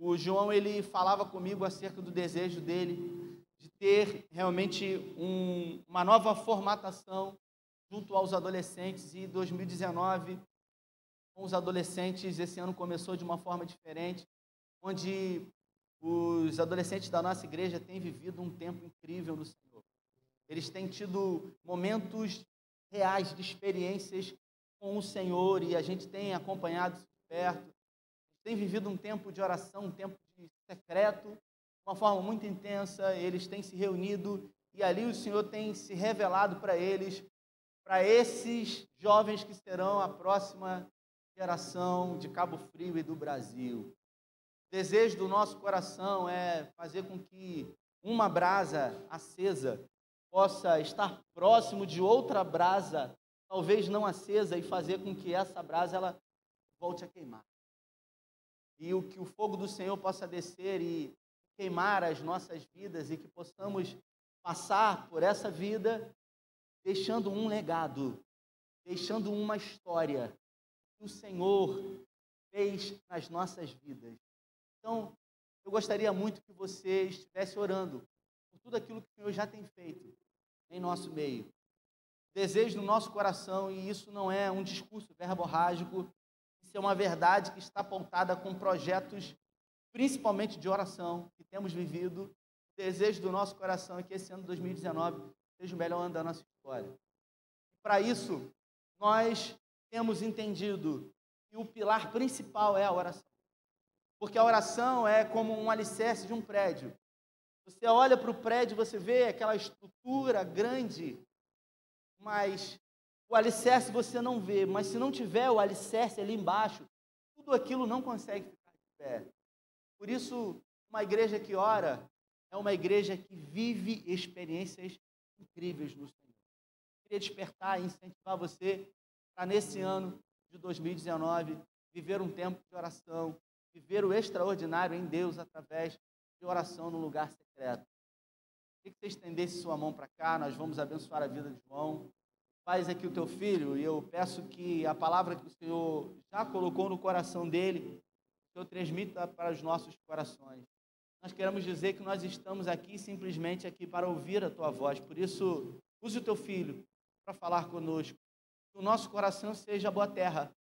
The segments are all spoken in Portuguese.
o João, ele falava comigo acerca do desejo dele de ter realmente uma nova formatação junto aos adolescentes, e 2019, com os adolescentes, esse ano começou de uma forma diferente, onde os adolescentes da nossa igreja têm vivido um tempo incrível no Senhor. Eles têm tido momentos reais de experiências com o Senhor, e a gente tem acompanhado isso de perto. Tem vivido um tempo de oração, um tempo de secreto, de uma forma muito intensa. Eles têm se reunido e ali o Senhor tem se revelado para eles, para esses jovens que serão a próxima geração de Cabo Frio e do Brasil. O desejo do nosso coração é fazer com que uma brasa acesa possa estar próximo de outra brasa, talvez não acesa, e fazer com que essa brasa ela volte a queimar. E que o fogo do Senhor possa descer e queimar as nossas vidas, e que possamos passar por essa vida deixando um legado, deixando uma história que o Senhor fez nas nossas vidas. Então, eu gostaria muito que você estivesse orando por tudo aquilo que o Senhor já tem feito em nosso meio. Desejo no nosso coração, e isso não é um discurso verborrágico, isso é uma verdade que está apontada com projetos, principalmente de oração, que temos vivido. O desejo do nosso coração é que esse ano de 2019 seja o melhor ano da nossa história. E para isso, nós temos entendido que o pilar principal é a oração. Porque a oração é como um alicerce de um prédio. Você olha para o prédio, você vê aquela estrutura grande, mas o alicerce você não vê. Mas se não tiver o alicerce ali embaixo, tudo aquilo não consegue ficar de pé. Por isso, uma igreja que ora é uma igreja que vive experiências incríveis no Senhor. Eu queria despertar e incentivar você para, nesse ano de 2019, viver um tempo de oração, viver o extraordinário em Deus através de oração no lugar secreto. Queria que você estendesse sua mão para cá, nós vamos abençoar a vida de João. Faz aqui o teu filho, e eu peço que a palavra que o Senhor já colocou no coração dele, o Senhor transmita para os nossos corações. Nós queremos dizer que nós estamos aqui, simplesmente aqui, para ouvir a tua voz. Por isso, use o teu filho para falar conosco. Que o nosso coração seja boa terra,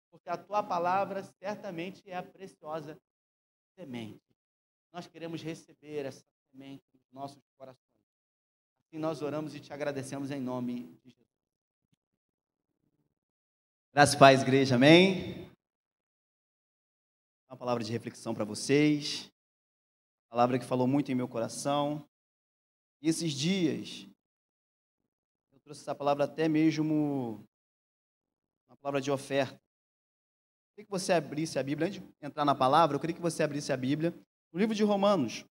porque a tua palavra certamente é a preciosa semente. Nós queremos receber essa semente nos nossos corações. Assim nós oramos e te agradecemos em nome de Jesus. Graças e paz, igreja, amém? Uma palavra de reflexão para vocês, palavra que falou muito em meu coração. E esses dias, eu trouxe essa palavra até mesmo, uma palavra de oferta. Eu queria que você abrisse a Bíblia, antes de entrar na palavra, eu queria que você abrisse a Bíblia, no livro de Romanos,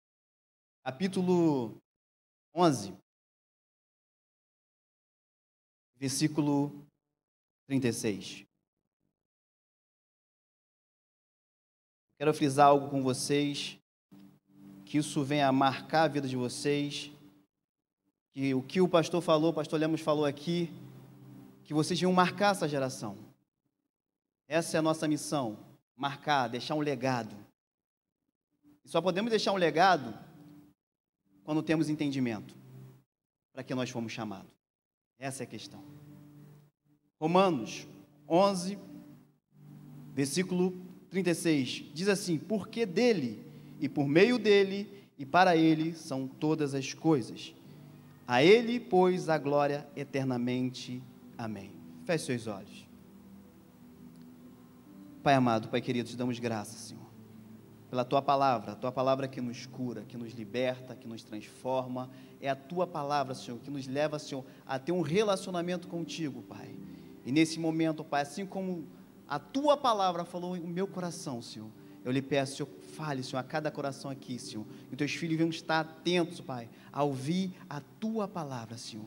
capítulo 11, versículo 36. Quero frisar algo com vocês, que isso venha marcar a vida de vocês, que o que o pastor falou, o pastor Lemos falou aqui, que vocês venham marcar essa geração. Essa é a nossa missão, marcar, deixar um legado. E só podemos deixar um legado quando temos entendimento para que nós fomos chamados. Essa é a questão. Romanos 11, versículo 36, diz assim: porque dele, e por meio dele, e para ele são todas as coisas. A ele, pois, a glória eternamente. Amém. Feche seus olhos. Pai amado, Pai querido, te damos graças, Senhor, pela Tua palavra que nos cura, que nos liberta, que nos transforma. É a Tua palavra, Senhor, que nos leva, Senhor, a ter um relacionamento contigo, Pai. E nesse momento, Pai, assim como a Tua palavra falou em meu coração, Senhor, eu lhe peço, Senhor, fale, Senhor, a cada coração aqui, Senhor, e os Teus filhos venham estar atentos, Pai, a ouvir a Tua palavra, Senhor,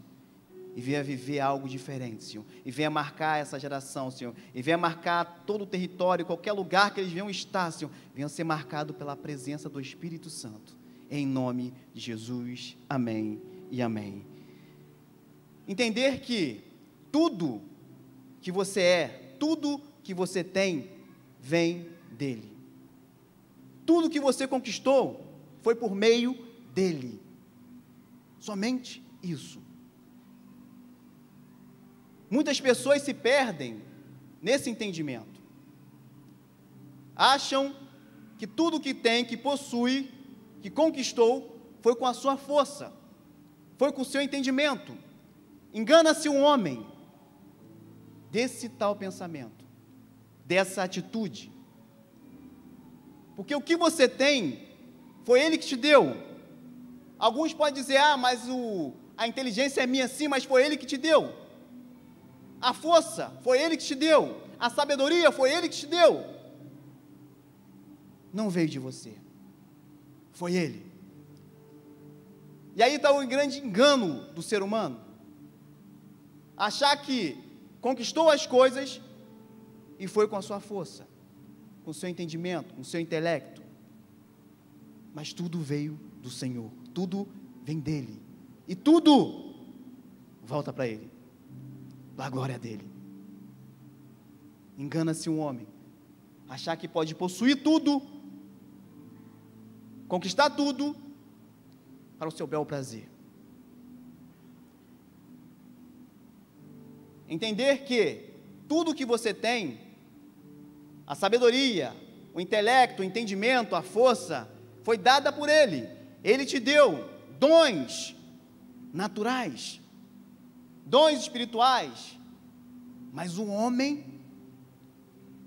e venha viver algo diferente, Senhor, e venha marcar essa geração, Senhor, e venha marcar todo o território, qualquer lugar que eles venham estar, Senhor, venham ser marcados pela presença do Espírito Santo, em nome de Jesus, amém e amém. Entender que tudo que você é, tudo que você tem, vem dele. Tudo que você conquistou foi por meio dele. Somente isso. Muitas pessoas se perdem nesse entendimento. Acham que tudo que tem, que possui, que conquistou, foi com a sua força, foi com o seu entendimento. Engana-se um homem desse tal pensamento, dessa atitude. Porque o que você tem, foi ele que te deu. Alguns podem dizer, mas a inteligência é minha sim, mas foi ele que te deu. A força, foi ele que te deu. A sabedoria, foi ele que te deu. Não veio de você, foi ele. E aí está o grande engano do ser humano. Achar que conquistou as coisas e foi com a sua força, com o seu entendimento, com o seu intelecto. Mas tudo veio do Senhor, tudo vem dele. E tudo volta para ele, para a glória dele. Engana-se um homem, achar que pode possuir tudo, conquistar tudo, para o seu bel prazer. Entender que tudo que você tem, a sabedoria, o intelecto, o entendimento, a força, foi dada por ele. Ele te deu dons naturais, dons espirituais, mas o homem,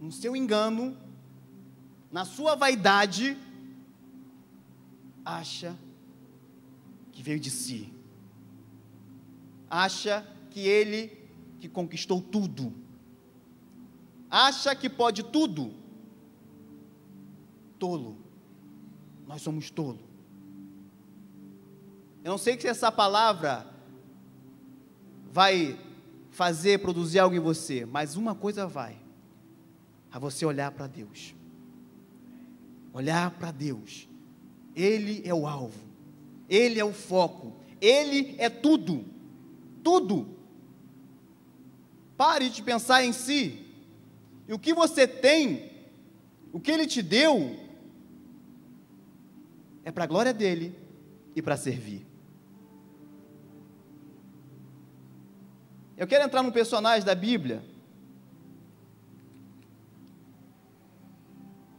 no seu engano, na sua vaidade, acha que veio de si, acha que ele que conquistou tudo, acha que pode tudo. Tolo, nós somos tolo. Eu não sei se essa palavra vai produzir algo em você, mas uma coisa vai, a você olhar para Deus, olhar para Deus. Ele é o alvo, ele é o foco, ele é tudo, tudo. Pare de pensar em si, e o que você tem, o que ele te deu, é para a glória dele e para servir. Eu quero entrar num personagem da Bíblia,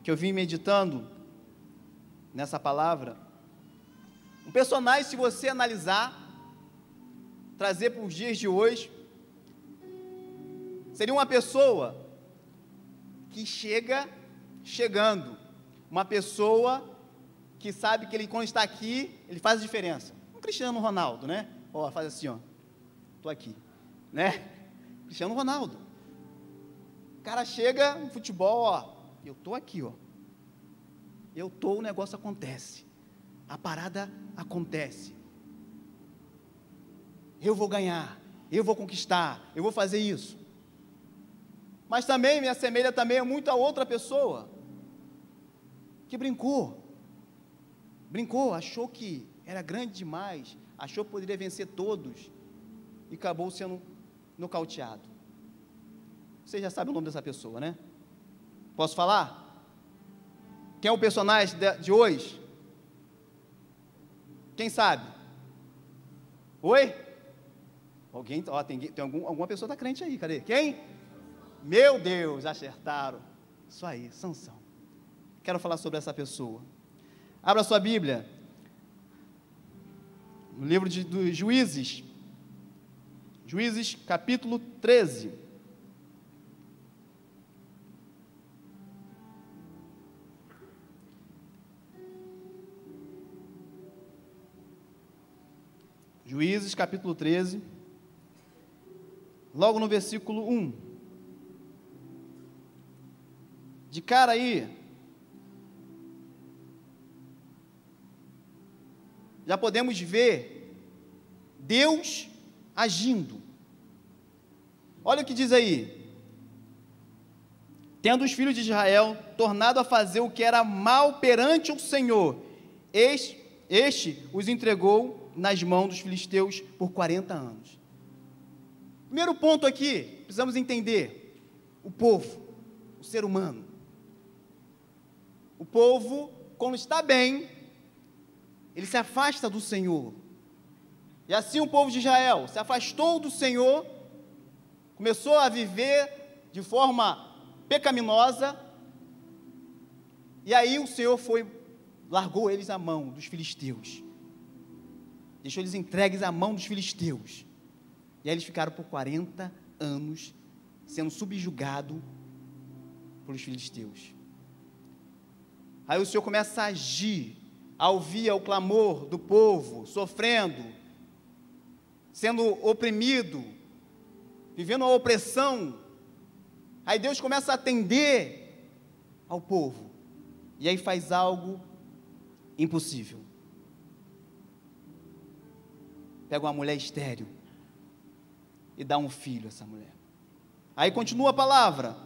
que eu vim meditando nessa palavra. Um personagem, se você analisar, trazer para os dias de hoje, seria uma pessoa que chegando, uma pessoa que sabe que ele, quando está aqui, ele faz a diferença. Um Cristiano Ronaldo, né? Faz assim, estou aqui, né? Cristiano Ronaldo. O cara chega no futebol, eu estou aqui, eu estou, o negócio acontece, a parada acontece, eu vou ganhar, eu vou conquistar, eu vou fazer isso. Mas também me assemelha também muito a outra pessoa, que brincou, achou que era grande demais, achou que poderia vencer todos, e acabou sendo nocauteado. Você já sabe o nome dessa pessoa, né? Posso falar? Quem é o personagem de hoje? Quem sabe? Oi? Alguém, tem alguma pessoa da crente aí, cadê? Quem? Meu Deus, acertaram. Isso aí, Sansão. Quero falar sobre essa pessoa. Abra sua Bíblia, no livro dos Juízes, Juízes capítulo 13. Juízes capítulo 13, logo no versículo 1. De cara aí, já podemos ver Deus agindo. Olha o que diz aí: tendo os filhos de Israel tornado a fazer o que era mal perante o Senhor, este os entregou nas mãos dos filisteus por 40 anos. Primeiro ponto aqui, precisamos entender o povo, o ser humano. O povo quando está bem, ele se afasta do Senhor. E assim o povo de Israel se afastou do Senhor, começou a viver de forma pecaminosa, e aí o Senhor largou eles à mão dos filisteus, deixou eles entregues à mão dos filisteus, e aí eles ficaram por 40 anos sendo subjugados pelos filisteus. Aí o Senhor começa a agir, a ouvir o clamor do povo, sofrendo, sendo oprimido, vivendo a opressão. Aí Deus começa a atender ao povo, e aí faz algo impossível. Pega uma mulher estéril e dá um filho a essa mulher. Aí continua a palavra.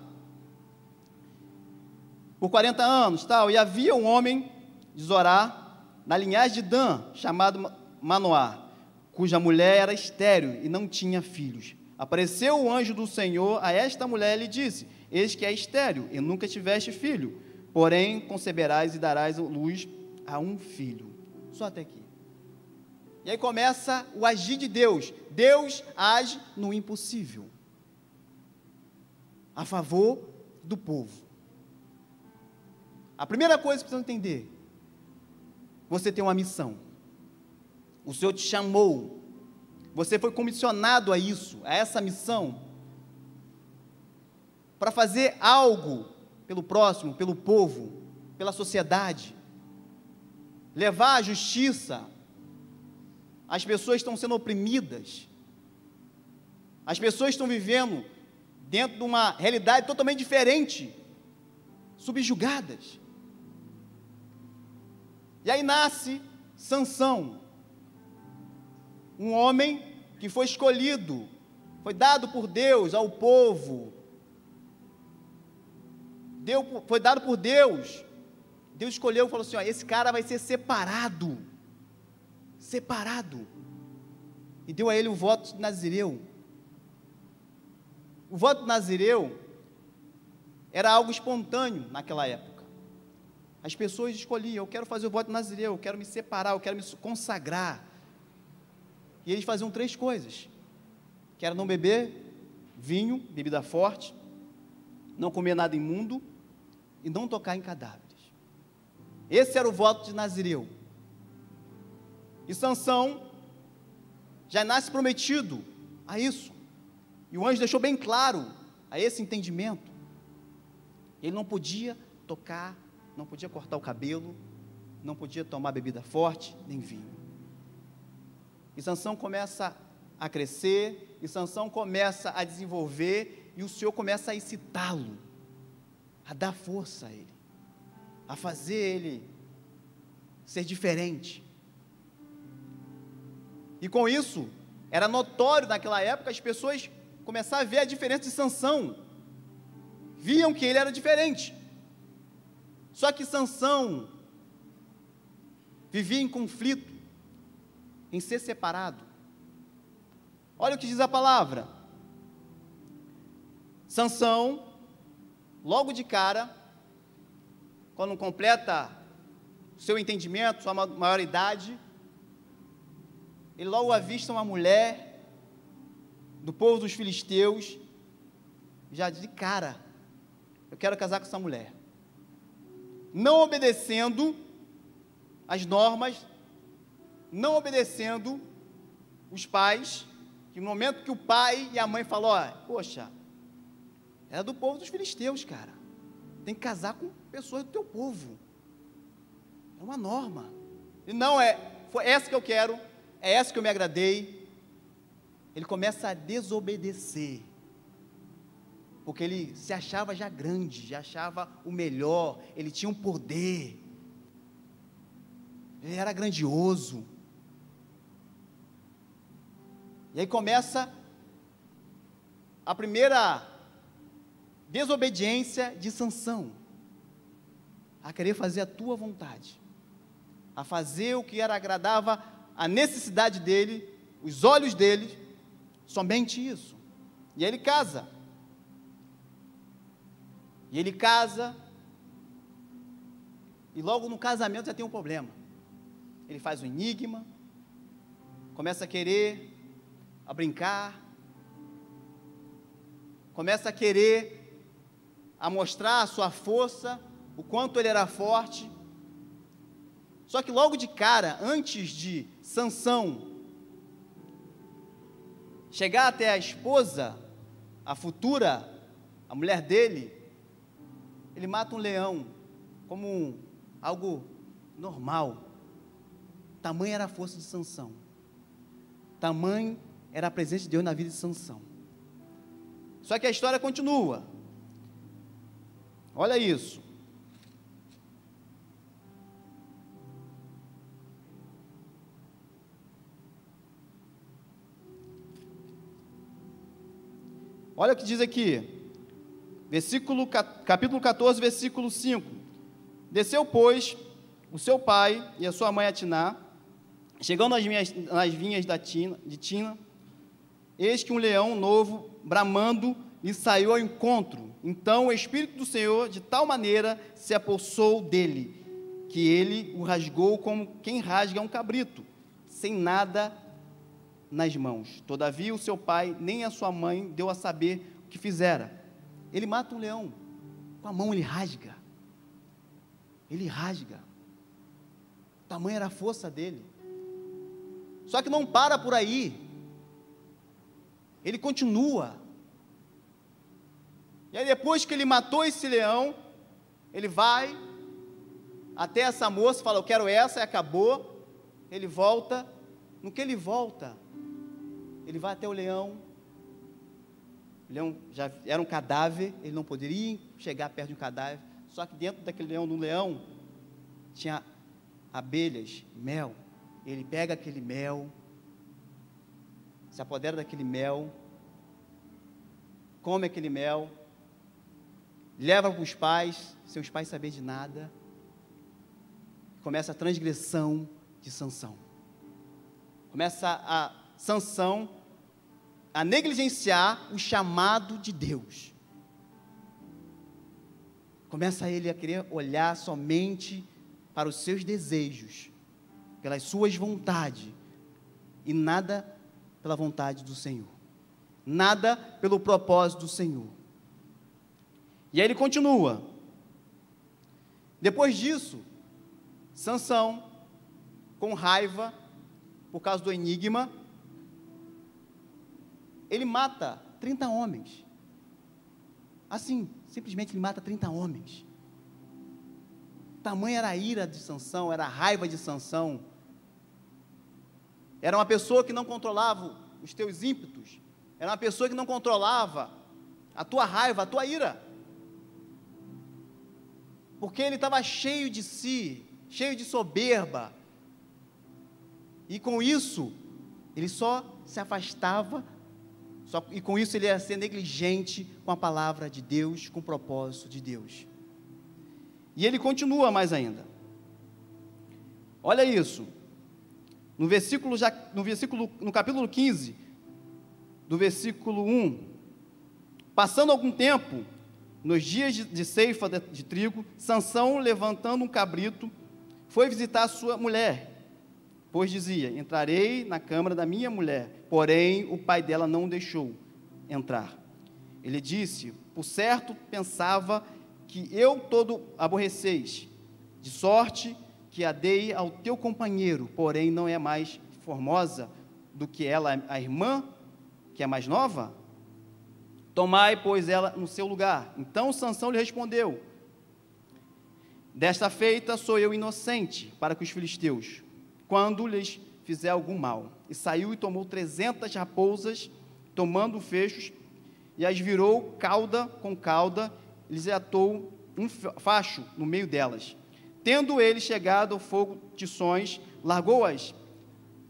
Por 40 anos, e havia um homem de Zorá, na linhagem de Dan, chamado Manoá, cuja mulher era estéril e não tinha filhos. Apareceu o anjo do Senhor a esta mulher e lhe disse: eis que é estéril e nunca tiveste filho, porém conceberás e darás luz a um filho. Só até aqui. E aí começa o agir de Deus. Deus age no impossível, a favor do povo. A primeira coisa que precisamos entender: você tem uma missão, o Senhor te chamou, você foi comissionado a isso, a essa missão, para fazer algo pelo próximo, pelo povo, pela sociedade, levar a justiça. As pessoas estão sendo oprimidas, as pessoas estão vivendo dentro de uma realidade totalmente diferente, subjugadas. E aí nasce Sansão, um homem que foi escolhido, foi dado por Deus ao povo, foi dado por Deus. Deus escolheu e falou assim: esse cara vai ser separado, e deu a ele o voto de Nazireu. O voto de Nazireu era algo espontâneo naquela época. As pessoas escolhiam: eu quero fazer o voto de Nazireu, eu quero me separar, eu quero me consagrar. E eles faziam 3 coisas, que era não beber vinho, bebida forte, não comer nada imundo e não tocar em cadáveres. Esse era o voto de Nazireu. E Sansão já nasce prometido a isso, e o anjo deixou bem claro a esse entendimento. Ele não podia tocar, não podia cortar o cabelo, não podia tomar bebida forte, nem vinho. E Sansão começa a crescer, e Sansão começa a desenvolver, e o Senhor começa a excitá-lo, a dar força a ele, a fazer ele ser diferente. E com isso, era notório naquela época, as pessoas começaram a ver a diferença de Sansão, viam que ele era diferente. Só que Sansão vivia em conflito, em ser separado. Olha o que diz a palavra. Sansão, logo de cara, quando completa o seu entendimento, sua maioridade, ele logo avista uma mulher do povo dos filisteus, já de cara: eu quero casar com essa mulher. Não obedecendo as normas, não obedecendo os pais, que no momento que o pai e a mãe falou: poxa, é do povo dos filisteus, cara, tem que casar com pessoas do teu povo, é uma norma, e não foi essa que eu quero, é essa que eu me agradei. Ele começa a desobedecer, porque ele se achava já grande, já achava o melhor, ele tinha um poder, ele era grandioso. E aí começa a primeira desobediência de Sansão, a querer fazer a tua vontade, a fazer o que agradava a necessidade dele, os olhos dele, somente isso. E aí ele casa. E logo no casamento já tem um problema. Ele faz um enigma, começa a querer, a brincar, começa a querer, a mostrar a sua força, o quanto ele era forte. Só que logo de cara, antes de Sansão chegar até a esposa, a futura, a mulher dele, ele mata um leão, como algo normal. Tamanha era a força de Sansão, tamanho era a presença de Deus na vida de Sansão. Só que a história continua. Olha isso. Olha o que diz aqui, capítulo 14, versículo 5. Desceu, pois, o seu pai e a sua mãe a Tiná, chegando nas vinhas de Tina, eis que um leão novo, bramando, lhe saiu ao encontro. Então o Espírito do Senhor, de tal maneira, se apossou dele, que ele o rasgou como quem rasga um cabrito, sem nada nas mãos. Todavia o seu pai, nem a sua mãe, deu a saber o que fizera. Ele mata um leão, com a mão ele rasga. Ele rasga. Tamanha era a força dele. Só que não para por aí. Ele continua. E aí depois que ele matou esse leão, ele vai até essa moça e fala, eu quero essa, e acabou. Ele volta. No que ele volta, ele vai até o leão. O leão já era um cadáver, ele não poderia chegar perto de um cadáver. Só que dentro daquele leão, no leão, tinha abelhas, mel. Ele pega aquele mel, se apodera daquele mel, come aquele mel, leva para os pais, sem os pais saberem de nada. Começa a transgressão de Sansão. Começa a Sansão a negligenciar o chamado de Deus. Começa ele a querer olhar somente para os seus desejos, pelas suas vontades, e nada pela vontade do Senhor, nada pelo propósito do Senhor. E aí ele continua. Depois disso, Sansão, com raiva, por causa do enigma, ele mata 30 homens. Assim, simplesmente ele mata 30 homens. Tamanha era a ira de Sansão, era a raiva de Sansão. Era uma pessoa que não controlava os teus ímpetos. Era uma pessoa que não controlava a tua raiva, a tua ira. Porque ele estava cheio de si, cheio de soberba. E com isso, ele só se afastava, e com isso ele ia ser negligente com a palavra de Deus, com o propósito de Deus. E ele continua mais ainda. Olha isso. No capítulo 15, do versículo 1, passando algum tempo, nos dias de ceifa de trigo, Sansão, levantando um cabrito, foi visitar a sua mulher, pois dizia, entrarei na câmara da minha mulher, porém o pai dela não deixou entrar. Ele disse, por certo pensava que eu todo aborreceis, de sorte que a dei ao teu companheiro, porém não é mais formosa do que ela, a irmã, que é mais nova? Tomai, pois, ela no seu lugar. Então Sansão lhe respondeu, desta feita sou eu inocente para com os filisteus, quando lhes fizer algum mal. E saiu e tomou 300 raposas, tomando fechos, e as virou cauda com cauda, lhes atou um facho no meio delas. Tendo ele chegado ao fogo tições, largou-as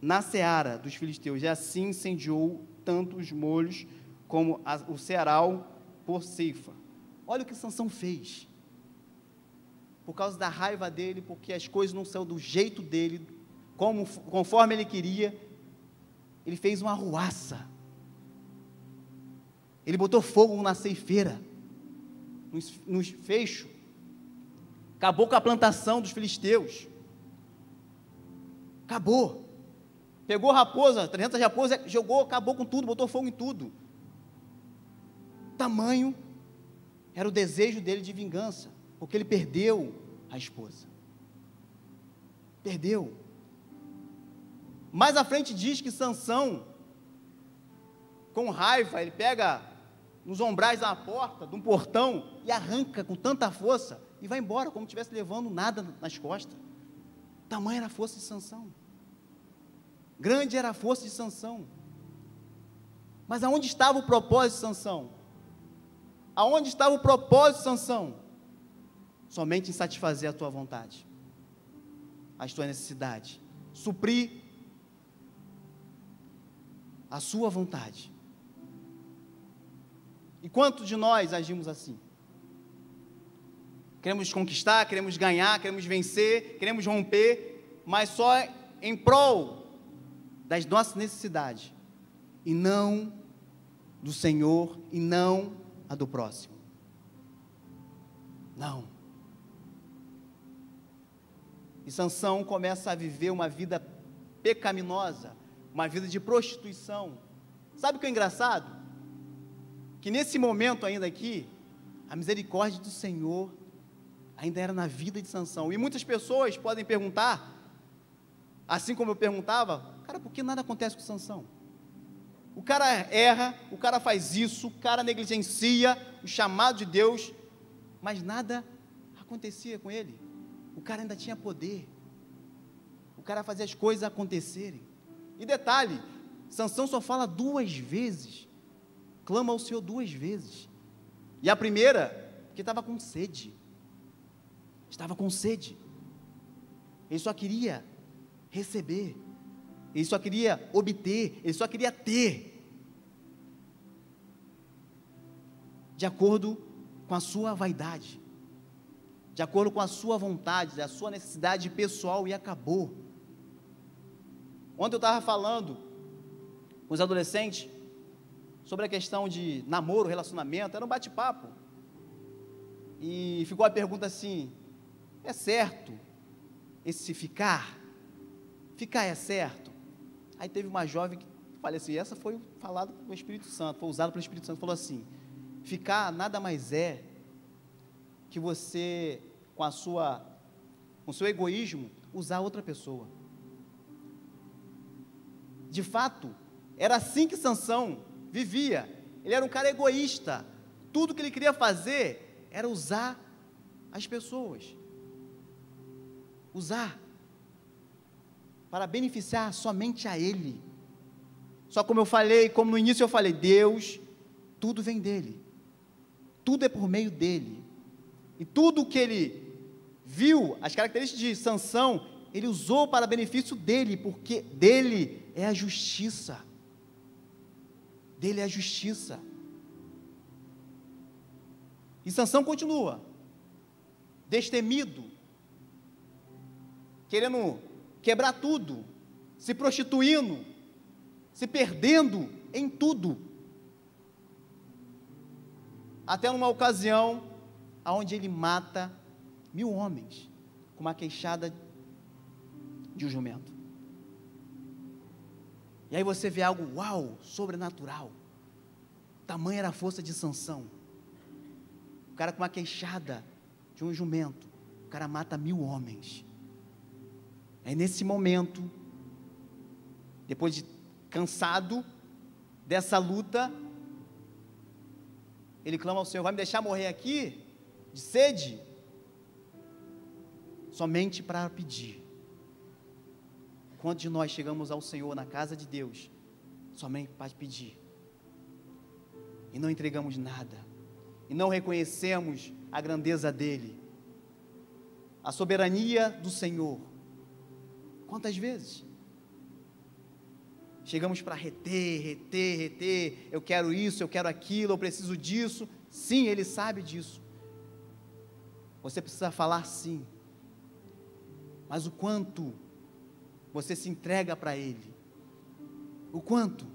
na seara dos filisteus, e assim incendiou tanto os molhos como o cearal por ceifa. Olha o que Sansão fez. Por causa da raiva dele, porque as coisas não são do jeito dele, conforme ele queria, ele fez uma arruaça. Ele botou fogo na ceifeira, nos fechos, acabou com a plantação dos filisteus, acabou, pegou raposa, 300 raposas, jogou, acabou com tudo, botou fogo em tudo. Tamanho era o desejo dele de vingança, porque ele perdeu a esposa, perdeu. Mais à frente diz que Sansão, com raiva, ele pega nos ombrais da porta, de um portão, e arranca com tanta força, e vai embora, como se estivesse levando nada nas costas. Tamanha era a força de Sansão, grande era a força de Sansão. Mas aonde estava o propósito de Sansão? Aonde estava o propósito de Sansão? Somente em satisfazer a tua vontade, as tuas necessidades, suprir a sua vontade. E quantos de nós agimos assim? Queremos conquistar, queremos ganhar, queremos vencer, queremos romper, mas só em prol das nossas necessidades, e não do Senhor, e não a do próximo. Não. E Sansão começa a viver uma vida pecaminosa, uma vida de prostituição. Sabe o que é engraçado? Que nesse momento ainda aqui, a misericórdia do Senhor ainda era na vida de Sansão. E muitas pessoas podem perguntar, assim como eu perguntava, cara, por que nada acontece com Sansão? O cara erra, o cara faz isso, o cara negligencia o chamado de Deus, mas nada acontecia com ele. O cara ainda tinha poder, o cara fazia as coisas acontecerem. E detalhe, Sansão só fala 2 vezes, clama ao Senhor 2 vezes, e a primeira, porque estava com sede, ele só queria receber, ele só queria obter, ele só queria ter, de acordo com a sua vaidade, de acordo com a sua vontade, a sua necessidade pessoal, e acabou. Ontem eu estava falando com os adolescentes sobre a questão de namoro, relacionamento, era um bate-papo, e ficou a pergunta assim: é certo esse ficar é certo? Aí teve uma jovem que falei assim, essa foi falada pelo Espírito Santo, foi usada pelo Espírito Santo, falou assim: ficar nada mais é que você, com o seu egoísmo, usar outra pessoa. De fato, era assim que Sansão vivia. Ele era um cara egoísta, tudo que ele queria fazer era usar as pessoas, usar para beneficiar somente a ele. Só como eu falei, como no início eu falei, Deus, tudo vem dele, tudo é por meio dele, e tudo que ele viu, as características de Sansão, ele usou para benefício dele, porque dele é a justiça, dele é a justiça. E Sansão continua, destemido, querendo quebrar tudo, se prostituindo, se perdendo em tudo, até numa ocasião, onde ele mata 1000 homens, com uma queixada de um jumento. E aí você vê algo, uau, sobrenatural, tamanha era a força de Sansão, o cara com uma queixada de um jumento, o cara mata 1000 homens. É nesse momento, depois de cansado dessa luta, ele clama ao Senhor: vai me deixar morrer aqui, de sede? Somente para pedir. Quantos de nós chegamos ao Senhor na casa de Deus, somente para pedir, e não entregamos nada, e não reconhecemos a grandeza dEle, a soberania do Senhor? Quantas vezes chegamos para reter, eu quero isso, eu quero aquilo, eu preciso disso? Sim, Ele sabe disso, você precisa falar sim, mas o quanto você se entrega para Ele, o quanto?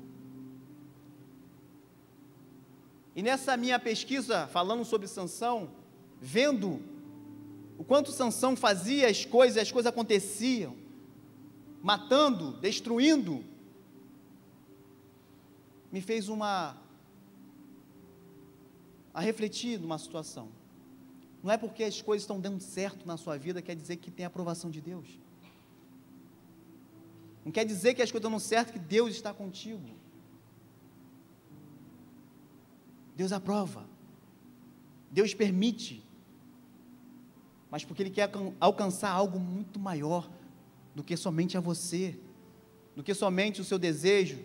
E nessa minha pesquisa, falando sobre Sansão, vendo o quanto Sansão fazia as coisas aconteciam, matando, destruindo, me fez a refletir numa situação. Não é porque as coisas estão dando certo na sua vida, quer dizer que tem a aprovação de Deus. Não quer dizer que as coisas dão certo, que Deus está contigo. Deus aprova, Deus permite, mas porque Ele quer alcançar algo muito maior do que somente a você, do que somente o seu desejo,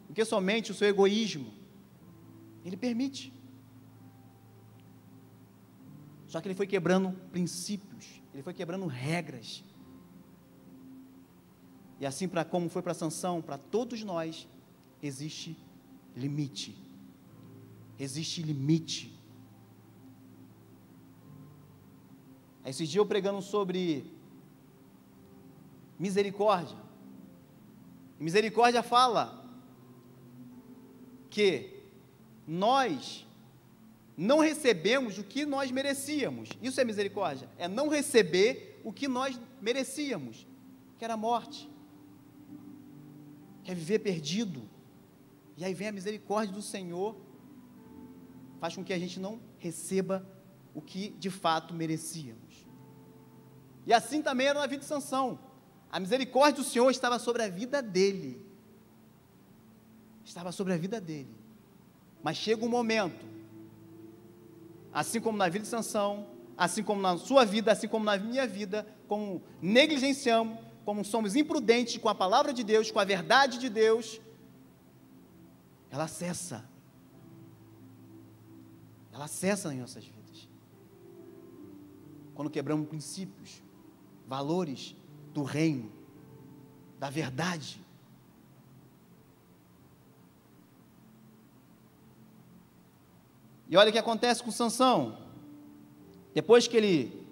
do que somente o seu egoísmo. Ele permite. Só que Ele foi quebrando princípios, Ele foi quebrando regras. E assim, como foi para Sansão, para todos nós, existe limite. Existe limite. Esse dia eu pregando sobre misericórdia. Misericórdia fala que nós não recebemos o que nós merecíamos. Isso é misericórdia, é não receber o que nós merecíamos, que era a morte, que é viver perdido. E aí vem a misericórdia do Senhor, faz com que a gente não receba o que de fato merecíamos. E assim também era na vida de Sansão. A misericórdia do Senhor estava sobre a vida dele. Estava sobre a vida dele. Mas chega um momento, assim como na vida de Sansão, assim como na sua vida, assim como na minha vida, como negligenciamos, como somos imprudentes com a palavra de Deus, com a verdade de Deus, ela cessa. Ela cessa em nossas vidas. Quando quebramos princípios, valores do reino, da verdade. E olha o que acontece com Sansão. Depois que ele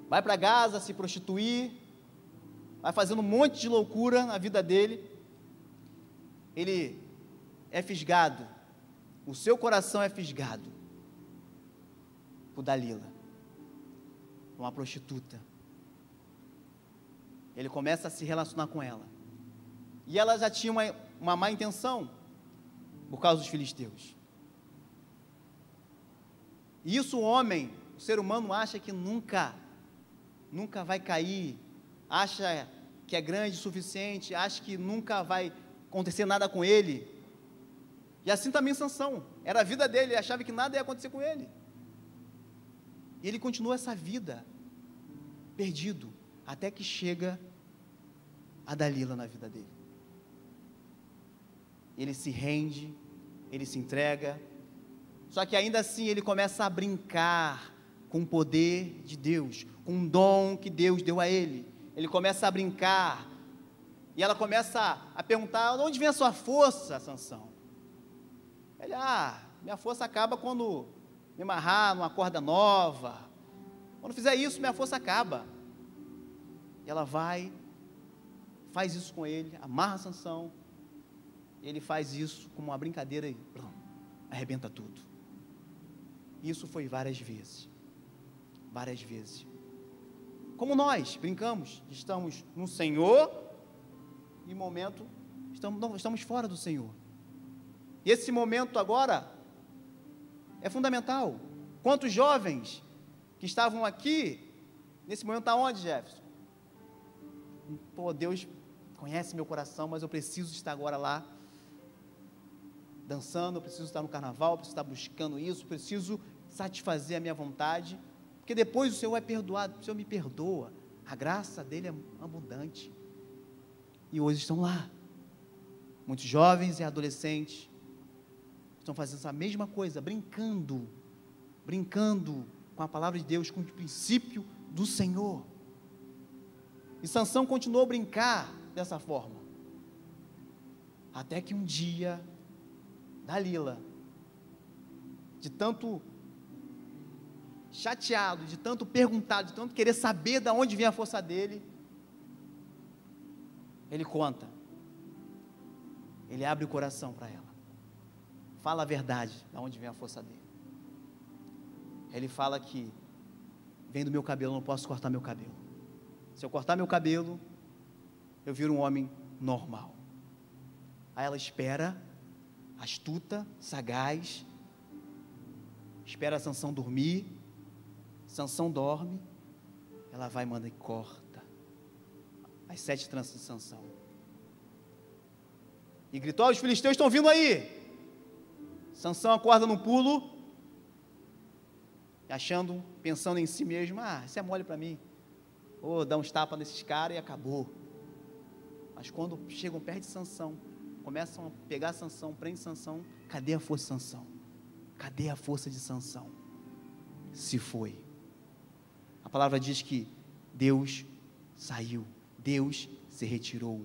vai para Gaza se prostituir, vai fazendo um monte de loucura na vida dele, ele é fisgado, o seu coração é fisgado por Dalila, uma prostituta. Ele começa a se relacionar com ela, e ela já tinha uma má intenção, por causa dos filisteus. E isso o homem, o ser humano acha que nunca vai cair, acha que é grande o suficiente, acha que nunca vai acontecer nada com ele. E assim também Sansão, era a vida dele, ele achava que nada ia acontecer com ele. E ele continua essa vida, perdido, até que chega a Dalila na vida dele. Ele se rende, ele se entrega, só que ainda assim ele começa a brincar com o poder de Deus, com um dom que Deus deu a ele. Ele começa a brincar, e ela começa a perguntar: de onde vem a sua força, Sansão? Ele: minha força acaba quando me amarrar numa corda nova, quando fizer isso, minha força acaba. E ela vai, faz isso com ele, amarra Sansão, ele faz isso como uma brincadeira e arrebenta tudo. Isso foi várias vezes, como nós brincamos, estamos no Senhor, e em momento, estamos fora do Senhor, e esse momento agora, é fundamental. Quantos jovens que estavam aqui, nesse momento está onde, Jefferson? Deus conhece meu coração, mas eu preciso estar agora lá, dançando, eu preciso estar no carnaval, eu preciso estar buscando isso, preciso satisfazer a minha vontade, porque depois o Senhor é perdoado, o Senhor me perdoa, a graça dele é abundante, e hoje estão lá, muitos jovens e adolescentes, estão fazendo essa mesma coisa, brincando com a palavra de Deus, com o princípio do Senhor, e Sansão continuou a brincar dessa forma, até que um dia, Dalila, de tanto chateado, de tanto perguntar, de tanto querer saber de onde vinha a força dele, ele conta, ele abre o coração para ela, fala a verdade, de onde vem a força dele. Ele fala que vem do meu cabelo, eu não posso cortar meu cabelo. Se eu cortar meu cabelo, eu viro um homem normal. Aí ela espera, astuta, sagaz, espera Sansão dormir. Sansão dorme, ela vai, manda e corta as 7 tranças de Sansão. E gritou: os filisteus estão vindo aí. Sansão acorda num pulo, achando, pensando em si mesmo: isso é mole para mim. Vou dar uns tapas nesses caras e acabou. Mas quando chegam perto de Sansão, começam a pegar Sansão, prende Sansão, cadê a força de Sansão? Cadê a força de Sansão? Se foi. A palavra diz que Deus saiu, Deus se retirou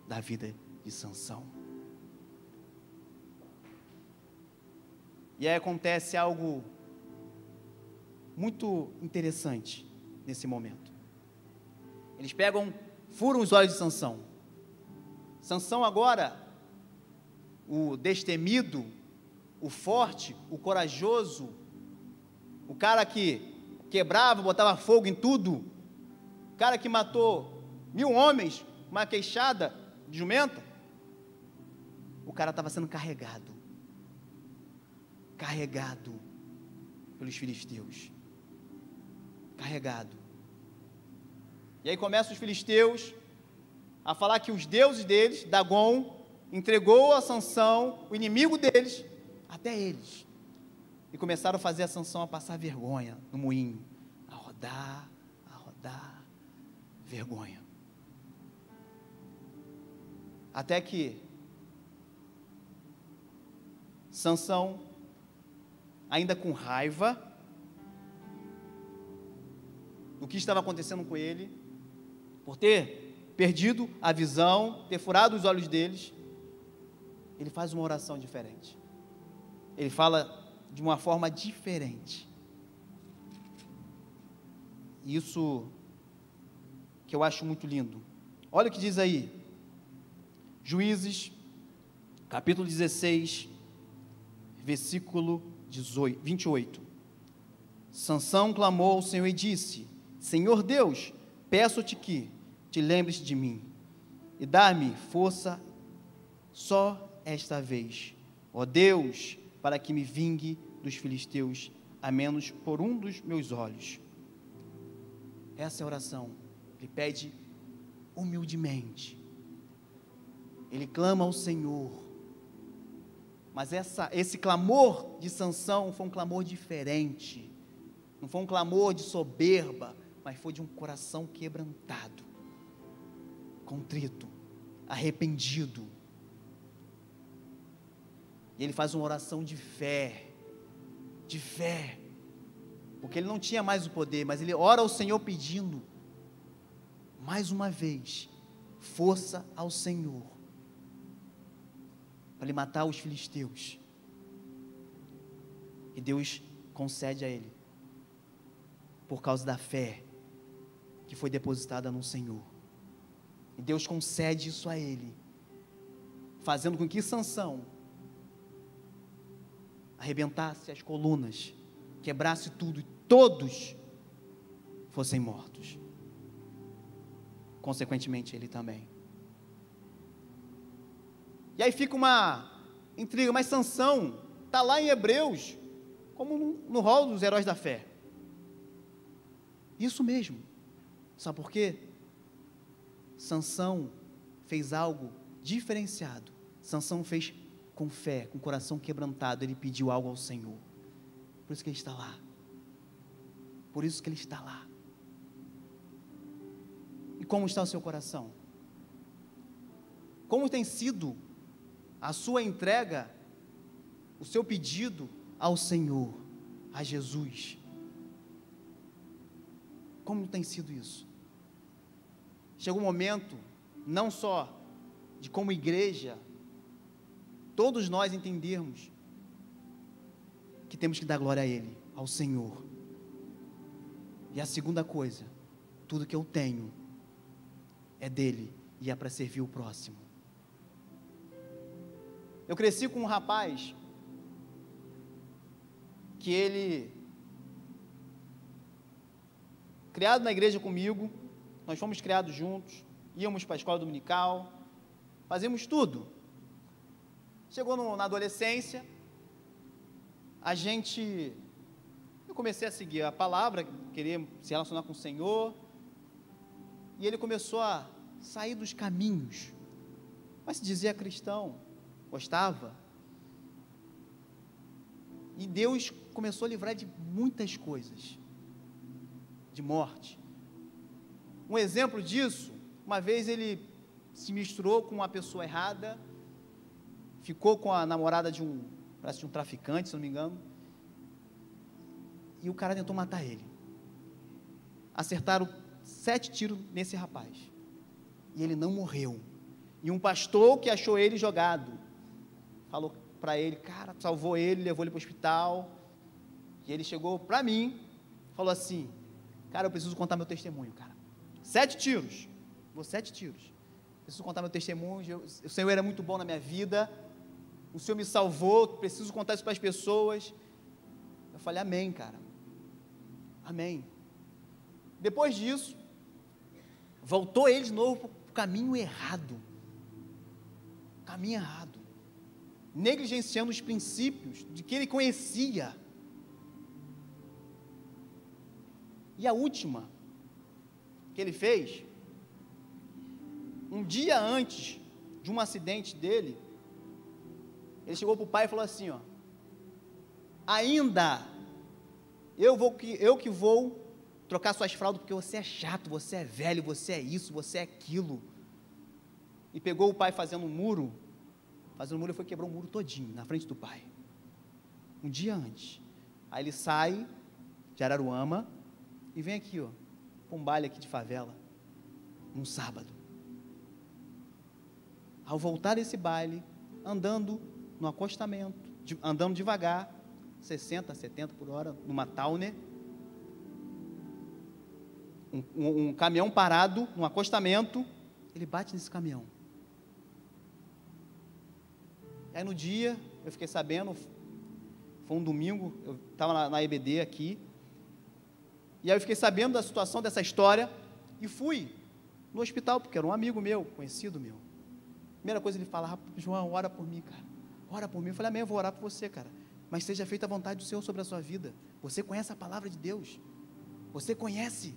da vida de Sansão. E aí acontece algo muito interessante nesse momento. Eles furam os olhos de Sansão. Sansão agora, o destemido, o forte, o corajoso, o cara que quebrava, botava fogo em tudo, o cara que matou 1000 homens com uma queixada de jumenta, o cara estava sendo carregado pelos filisteus, carregado. E aí começam os filisteus a falar que os deuses deles, Dagon, entregou a Sansão, o inimigo deles, até eles. E começaram a fazer a Sansão a passar vergonha no moinho, a rodar, vergonha. Até que Sansão, ainda com raiva do que estava acontecendo com ele, por ter perdido a visão, ter furado os olhos deles, ele faz uma oração diferente. Ele fala de uma forma diferente. Isso que eu acho muito lindo. Olha o que diz aí, Juízes, capítulo 16, versículo 28. Sansão clamou ao Senhor e disse: Senhor Deus, peço-te que te lembres de mim e dá-me força só esta vez, ó Deus, para que me vingue dos filisteus, a menos por um dos meus olhos. Essa é a oração. Ele pede humildemente, ele clama ao Senhor, mas esse clamor de Sansão foi um clamor diferente, não foi um clamor de soberba, mas foi de um coração quebrantado, contrito, arrependido. E ele faz uma oração de fé, porque ele não tinha mais o poder, mas ele ora ao Senhor pedindo, mais uma vez, força ao Senhor, para ele matar os filisteus. E Deus concede a ele, por causa da fé que foi depositada no Senhor. E Deus concede isso a ele, fazendo com que Sansão arrebentasse as colunas, quebrasse tudo e todos fossem mortos. Consequentemente, ele também. E aí fica uma intriga, mas Sansão está lá em Hebreus, como no rol dos heróis da fé. Isso mesmo. Sabe por quê? Sansão fez algo diferenciado. Sansão fez com fé, com o coração quebrantado, ele pediu algo ao Senhor. Por isso que ele está lá. Por isso que ele está lá. E como está o seu coração? Como tem sido a sua entrega, o seu pedido ao Senhor, a Jesus? Como tem sido isso? Chegou um momento, não só de como igreja, todos nós entendermos que temos que dar glória a Ele, ao Senhor. E a segunda coisa, tudo que eu tenho é dele e é para servir o próximo. Eu cresci com um rapaz que ele criado na igreja comigo, nós fomos criados juntos, íamos para a escola dominical, fazíamos tudo. Chegou na adolescência, eu comecei a seguir a palavra, querer se relacionar com o Senhor, e ele começou a sair dos caminhos, mas se dizia cristão, gostava, e Deus começou a livrar de muitas coisas, de morte. Um exemplo disso, uma vez ele se misturou com uma pessoa errada, ficou com a namorada parece de um traficante, se não me engano, e o cara tentou matar ele. Acertaram 7 tiros nesse rapaz, e ele não morreu. E um pastor que achou ele jogado, falou para ele, cara, salvou ele, levou ele para o hospital, e ele chegou para mim, falou assim, cara, eu preciso contar meu testemunho, cara. 7 tiros, 7 tiros, preciso contar meu testemunho, o Senhor era muito bom na minha vida, o Senhor me salvou, preciso contar isso para as pessoas. Eu falei, amém, cara, amém. Depois disso, voltou ele de novo para o caminho errado, negligenciando os princípios de que ele conhecia. E a última que ele fez, um dia antes de um acidente dele, ele chegou para o pai e falou assim, ainda eu que vou trocar suas fraldas, porque você é chato, você é velho, você é isso, você é aquilo. E pegou o pai fazendo um muro, e foi quebrar o muro todinho, na frente do pai, um dia antes. Aí ele sai de Araruama, e vem aqui, para um baile aqui de favela, num sábado. Ao voltar desse baile, andando no acostamento, andando devagar, 60, 70 por hora, numa Towner, um caminhão parado, num acostamento, ele bate nesse caminhão. Aí no dia, eu fiquei sabendo, foi um domingo, eu estava na EBD aqui, e aí eu fiquei sabendo da situação, dessa história, e fui no hospital, porque era um amigo meu, conhecido meu. Primeira coisa ele fala, João, ora por mim, cara, ora por mim. Eu falei, amém, eu vou orar por você, cara, mas seja feita a vontade do Senhor sobre a sua vida. Você conhece a palavra de Deus, você conhece.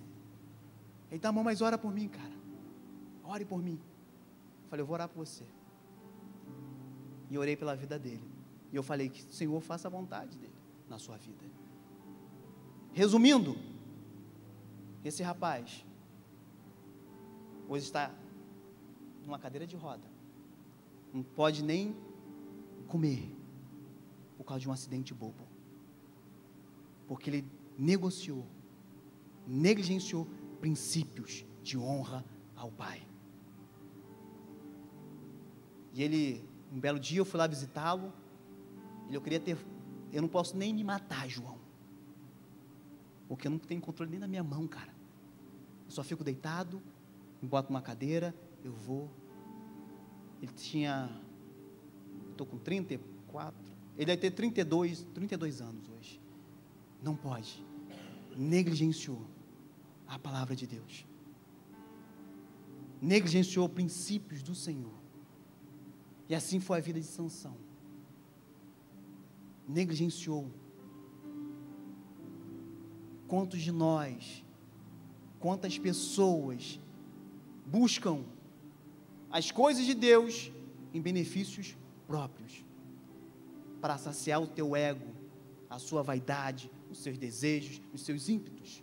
Então, irmão, mas ora por mim, cara, ore por mim. Eu falei, eu vou orar por você. E orei pela vida dele, e eu falei que o Senhor faça a vontade dele na sua vida. Resumindo, esse rapaz hoje está numa cadeira de roda, não pode nem comer por causa de um acidente bobo, porque ele negligenciou princípios de honra ao pai. E ele, um belo dia eu fui lá visitá-lo, eu não posso nem me matar, João, porque eu não tenho controle nem na minha mão, cara, eu só fico deitado, me boto numa cadeira, eu vou. Ele estou com 34, ele deve ter 32 anos hoje, não pode, negligenciou a palavra de Deus, negligenciou princípios do Senhor, e assim foi a vida de Sansão, negligenciou. Quantos de nós, quantas pessoas buscam as coisas de Deus em benefícios próprios, para saciar o teu ego, a sua vaidade, os seus desejos, os seus ímpetos.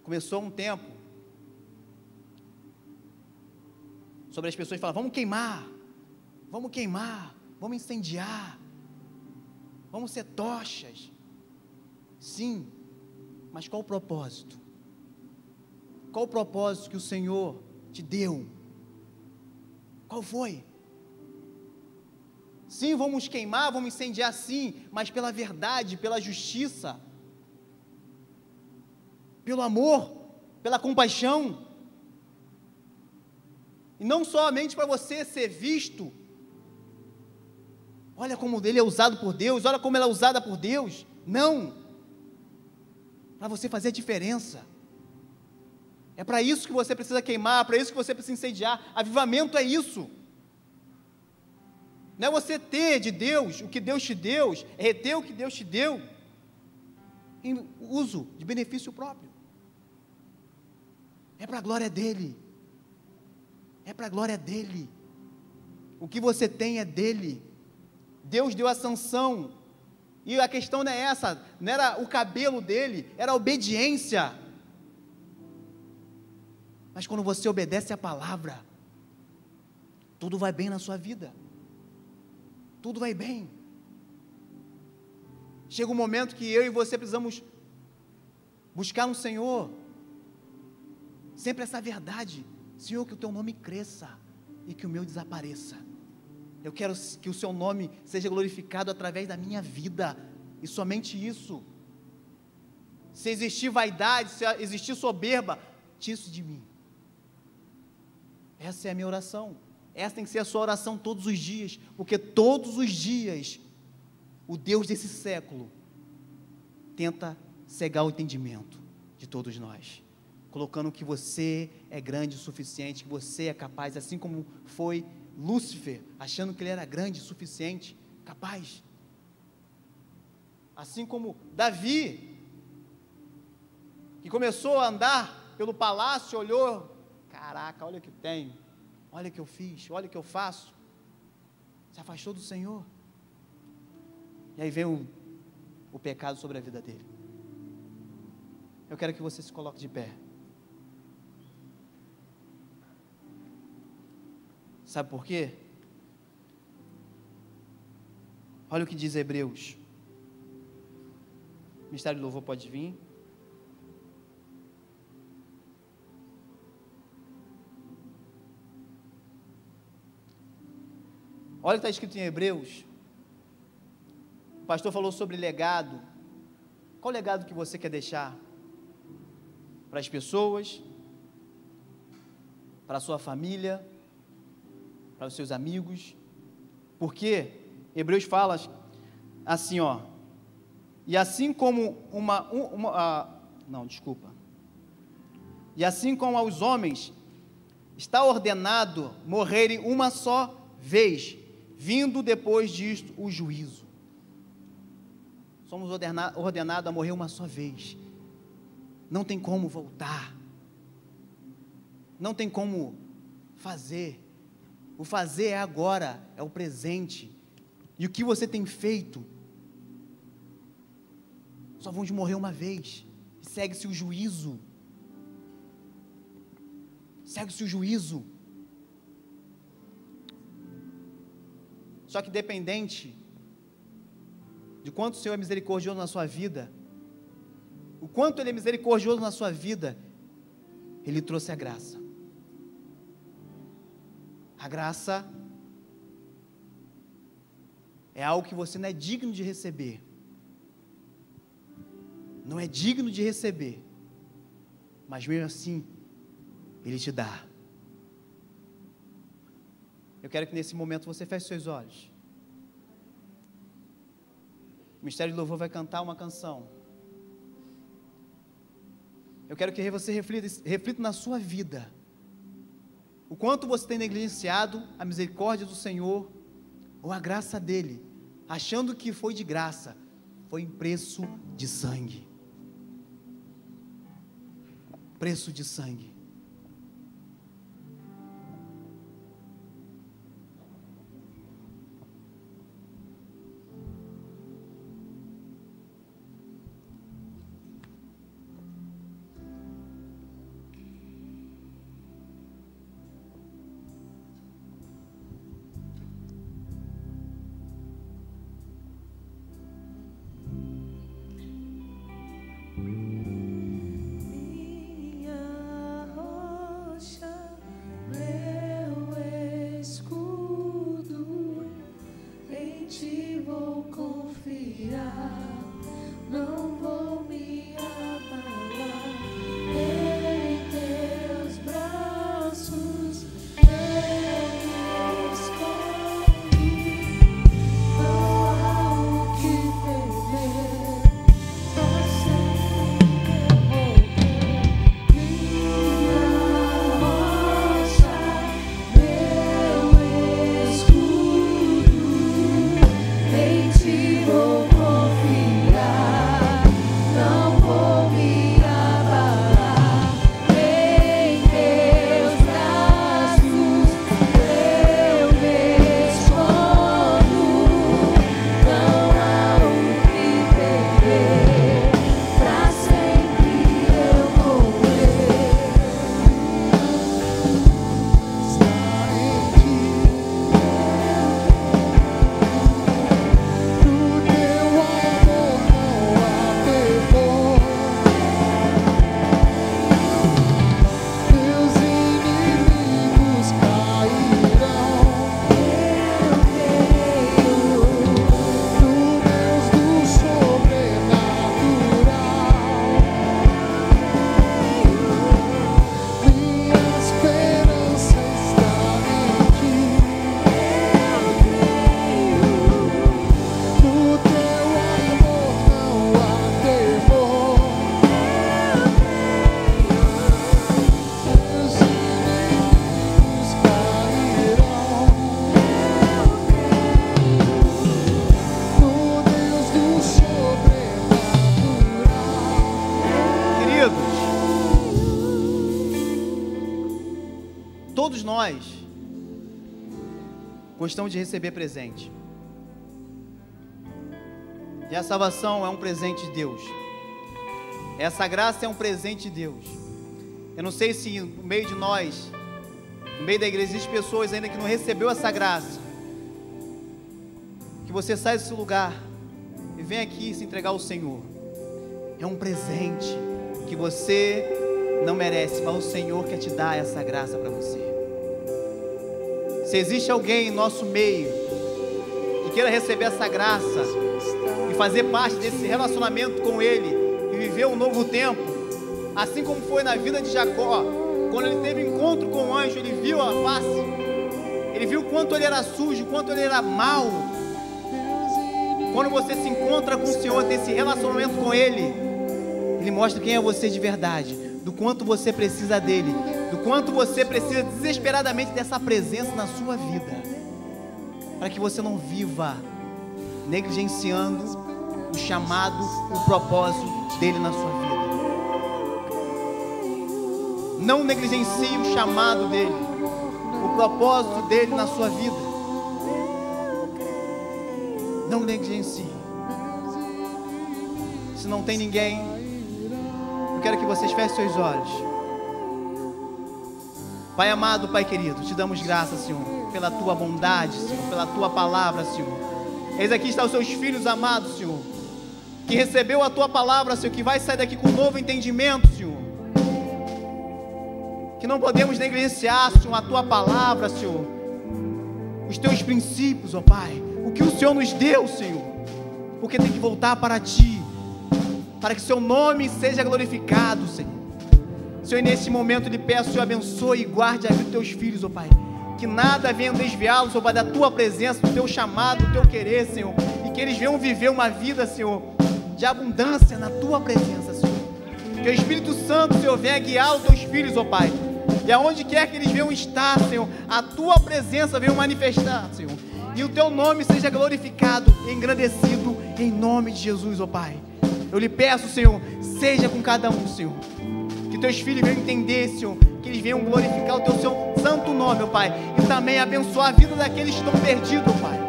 Começou um tempo sobre as pessoas falar, vamos queimar, vamos incendiar, vamos ser tochas. Sim, mas qual o propósito? Qual o propósito que o Senhor te deu? Qual foi? Sim, vamos queimar, vamos incendiar, sim, mas pela verdade, pela justiça, pelo amor, pela compaixão, e não somente para você ser visto. Olha como ele é usado por Deus, olha como ela é usada por Deus. Não, para você fazer a diferença. É para isso que você precisa queimar, para isso que você precisa incendiar. Avivamento é isso. Não é você ter de Deus o que Deus te deu, é reter o que Deus te deu em uso de benefício próprio. É para a glória dEle. É para a glória dEle. O que você tem é dEle. Deus deu a sanção. E a questão não é essa, não era o cabelo dele, era a obediência. Mas quando você obedece a palavra, tudo vai bem na sua vida. Tudo vai bem. Chega um momento que eu e você precisamos buscar no Senhor sempre essa verdade. Senhor, que o teu nome cresça e que o meu desapareça. Eu quero que o seu nome seja glorificado através da minha vida, e somente isso. Se existir vaidade, se existir soberba, tire isso de mim. Essa é a minha oração. Essa tem que ser a sua oração todos os dias, porque todos os dias o Deus desse século tenta cegar o entendimento de todos nós, colocando que você é grande o suficiente, que você é capaz, assim como foi Lúcifer, achando que ele era grande o suficiente, capaz. Assim como Davi, que começou a andar pelo palácio, olhou, caraca, olha o que tenho, olha o que eu fiz, olha o que eu faço, se afastou do Senhor, e aí veio o pecado sobre a vida dele. Eu quero que você se coloque de pé. Sabe por quê? Olha o que diz Hebreus. O Ministério de Louvor pode vir. Olha o que está escrito em Hebreus. O pastor falou sobre legado. Qual legado que você quer deixar? Para as pessoas? Para a sua família? Para os seus amigos? Porque Hebreus fala assim, ó. E assim como E assim como aos homens está ordenado morrerem uma só vez, vindo depois disto o juízo. Somos ordenados a morrer uma só vez. Não tem como voltar. Não tem como fazer. O fazer é agora, é o presente. E o que você tem feito? Só vamos morrer uma vez. Segue-se o juízo. Segue-se o juízo. Só que dependente de quanto o Senhor é misericordioso na sua vida, o quanto Ele é misericordioso na sua vida, Ele trouxe a graça. A graça é algo que você não é digno de receber. Não é digno de receber, mas mesmo assim, Ele te dá. Eu quero que nesse momento você feche seus olhos. O Ministério de Louvor vai cantar uma canção. Eu quero que você reflita na sua vida. O quanto você tem negligenciado a misericórdia do Senhor, ou a graça dEle, achando que foi de graça, foi em preço de sangue. Preço de sangue. todos nós gostamos de receber presente. E a salvação é um presente de Deus. Essa graça é um presente de Deus. Eu não sei se no meio de nós, no meio da igreja, existem pessoas ainda que não recebeu essa graça. Que você sai desse lugar e vem aqui se entregar ao Senhor. É um presente que você não merece, mas o Senhor quer te dar essa graça para você. Se existe alguém em nosso meio que queira receber essa graça e fazer parte desse relacionamento com Ele e viver um novo tempo, assim como foi na vida de Jacó, quando ele teve um encontro com o anjo, ele viu a face, ele viu o quanto ele era sujo, o quanto ele era mau. Quando você se encontra com o Senhor, tem esse relacionamento com Ele, Ele mostra quem é você de verdade, do quanto você precisa dEle, do quanto você precisa desesperadamente dessa presença na sua vida, para que você não viva negligenciando o chamado, o propósito dEle na sua vida. Não negligencie o chamado dEle, o propósito dEle na sua vida. Não negligencie. Se não tem ninguém, eu quero que vocês fechem seus olhos. Pai amado, Pai querido, te damos graças, Senhor, pela Tua bondade, Senhor, pela Tua palavra, Senhor. Eis aqui estão os Seus filhos amados, Senhor, que recebeu a Tua palavra, Senhor, que vai sair daqui com um novo entendimento, Senhor. Que não podemos negligenciar, Senhor, a Tua palavra, Senhor, os Teus princípios, ó Pai, o que o Senhor nos deu, Senhor, porque tem que voltar para Ti, para que Seu nome seja glorificado, Senhor. Senhor, nesse momento lhe peço, Senhor, abençoe e guarde a vida dos Teus filhos, ó Pai, que nada venha desviá-los, ó Pai, da Tua presença, do Teu chamado, do Teu querer, Senhor, e que eles venham viver uma vida, Senhor, de abundância na Tua presença, Senhor. Que o Espírito Santo, Senhor, venha guiar os Teus filhos, ó Pai, e aonde quer que eles venham estar, Senhor, a Tua presença venha manifestar, Senhor, e o Teu nome seja glorificado e engrandecido em nome de Jesus, ó Pai. Eu lhe peço, Senhor, seja com cada um, Senhor, que Teus filhos venham entender, Senhor, que eles venham glorificar o Teu santo nome, ó Pai, e também abençoar a vida daqueles que estão perdidos, ó Pai,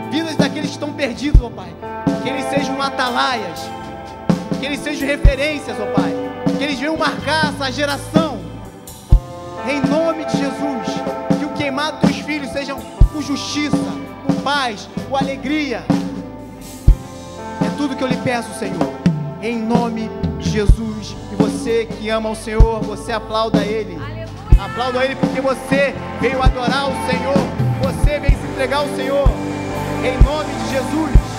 vidas daqueles que estão perdidos, ó Pai, que eles sejam atalaias, que eles sejam referências, ó Pai, que eles venham marcar essa geração, em nome de Jesus. Que o queimado dos Teus filhos sejam com justiça, com paz, com alegria. É tudo que eu lhe peço, Senhor, em nome de Jesus. E você que ama o Senhor, você aplauda Ele. Aleluia. Aplauda Ele porque você veio adorar o Senhor, você veio se entregar ao Senhor, em nome de Jesus.